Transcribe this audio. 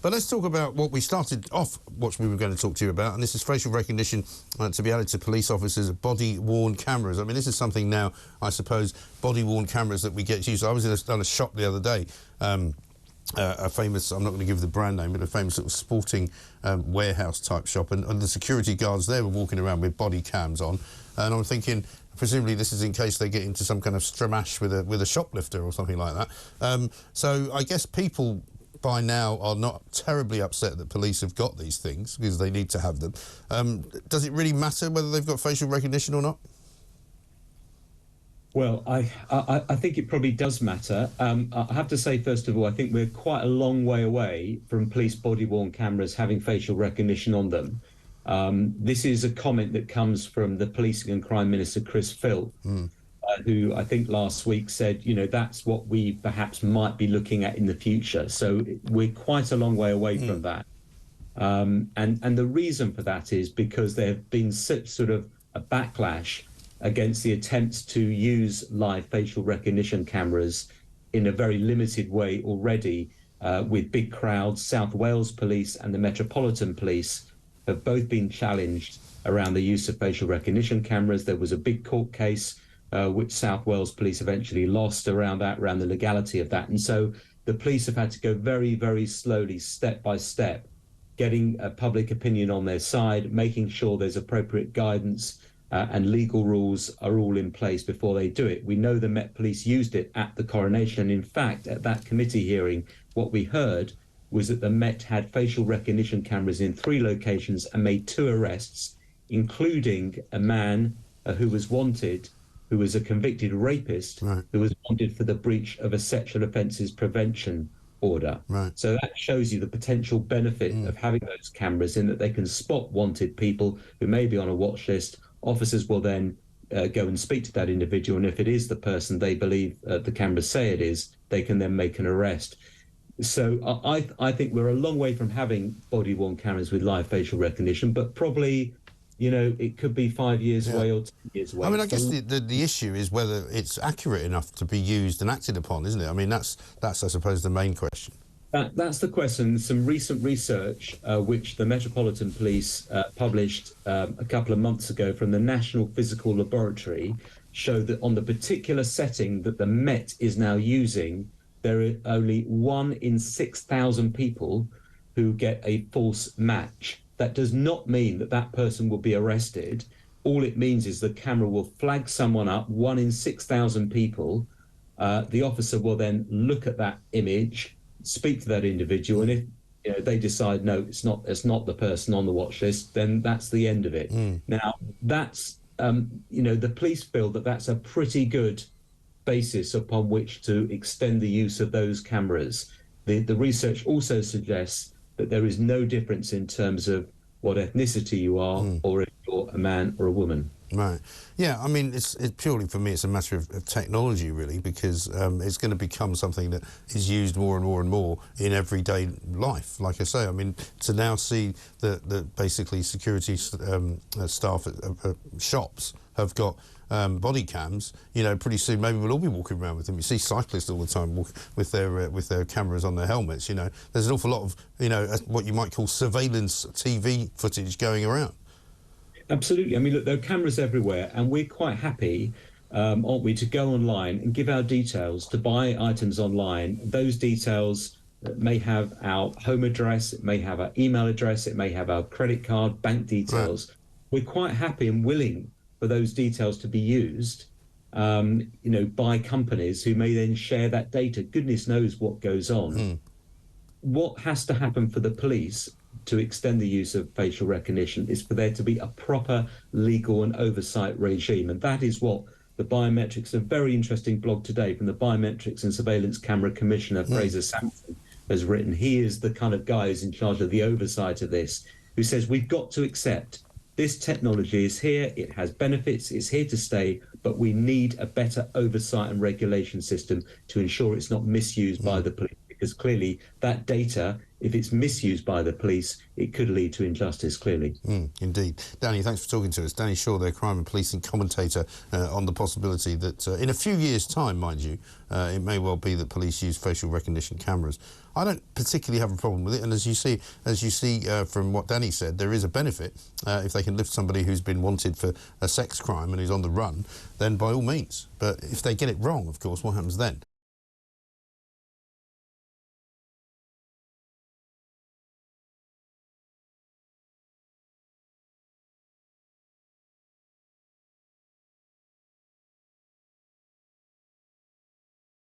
But let's talk about what we started off, what we were going to talk to you about, and this is facial recognition to be added to police officers' body-worn cameras. I mean, this is something now, I suppose, body-worn cameras that we get used to. I was in a shop the other day, a famous, I'm not going to give the brand name, but a famous sort of sporting warehouse type shop, and the security guards there were walking around with body cams on, and I'm thinking, presumably this is in case they get into some kind of stramash with a shoplifter or something like that. So I guess people by now are not terribly upset that police have got these things because they need to have them. Does it really matter whether they've got facial recognition or not? Well, I think it probably does matter. I have to say, first of all, I think we're quite a long way away from police body-worn cameras having facial recognition on them. This is a comment that comes from the Policing and Crime Minister, Chris Phil, who I think last week said, you know, that's what we perhaps might be looking at in the future. So we're quite a long way away from that. And the reason for that is because there have been such sort of a backlash against the attempts to use live facial recognition cameras in a very limited way already with big crowds. South Wales Police and the Metropolitan Police have both been challenged around the use of facial recognition cameras. There was a big court case which South Wales Police eventually lost around the legality of that. And so the police have had to go very, very slowly, step by step, getting public opinion on their side, making sure there's appropriate guidance and legal rules are all in place before they do it. We know the Met Police used it at the coronation. And in fact, at that committee hearing, what we heard was that the Met had facial recognition cameras in 3 locations and made 2 arrests, including a man who was wanted, who was a convicted rapist, who was wanted for the breach of a sexual offences prevention order. So that shows you the potential benefit of having those cameras, in that they can spot wanted people who may be on a watch list. Officers will then go and speak to that individual, and if it is the person they believe the cameras say it is, they can then make an arrest. So I think we're a long way from having body-worn cameras with live facial recognition, but probably, you know, it could be 5 years away or 10 years away. I mean, I guess the issue is whether it's accurate enough to be used and acted upon, isn't it? I mean, that's I suppose, the main question. That's the question. Some recent research, which the Metropolitan Police published a couple of months ago from the National Physical Laboratory, showed that on the particular setting that the Met is now using, there are only 1 in 6,000 people who get a false match. That does not mean that that person will be arrested. All it means is the camera will flag someone up, 1 in 6,000 people. The officer will then look at that image, speak to that individual, and if they decide, no, it's not the person on the watch list, then that's the end of it. Now, that's, the police feel that that's a pretty good basis upon which to extend the use of those cameras. The research also suggests that there is no difference in terms of what ethnicity you are, or if you're a man or a woman. Right. Yeah, I mean, it's purely, for me, it's a matter of technology, really, because it's going to become something that is used more and more and more in everyday life. Like I say, I mean, to now see that basically security staff at shops have got body cams, you know, pretty soon maybe we'll all be walking around with them. You see cyclists all the time with their cameras on their helmets, you know. There's an awful lot of, you know, what you might call surveillance TV footage going around. Absolutely. I mean, look, there are cameras everywhere, and we're quite happy, aren't we, to go online and give our details to buy items online. Those details may have our home address, it may have our email address, it may have our credit card, bank details. Right. We're quite happy and willing for those details to be used, by companies who may then share that data. Goodness knows what goes on. What has to happen for the police to extend the use of facial recognition is for there to be a proper legal and oversight regime. And that is what the biometrics, a very interesting blog today from the Biometrics and Surveillance Camera Commissioner, Fraser Sampson, has written. He is the kind of guy who's in charge of the oversight of this, who says we've got to accept this technology is here, it has benefits, it's here to stay, but we need a better oversight and regulation system to ensure it's not misused by the police, because clearly that data if it's misused by the police, it could lead to injustice, clearly. Indeed. Danny, thanks for talking to us. Danny Shaw, their crime and policing commentator, on the possibility that in a few years' time, mind you, it may well be that police use facial recognition cameras. I don't particularly have a problem with it, and as you see from what Danny said, there is a benefit. If they can lift somebody who's been wanted for a sex crime and who's on the run, then by all means. But if they get it wrong, of course, what happens then?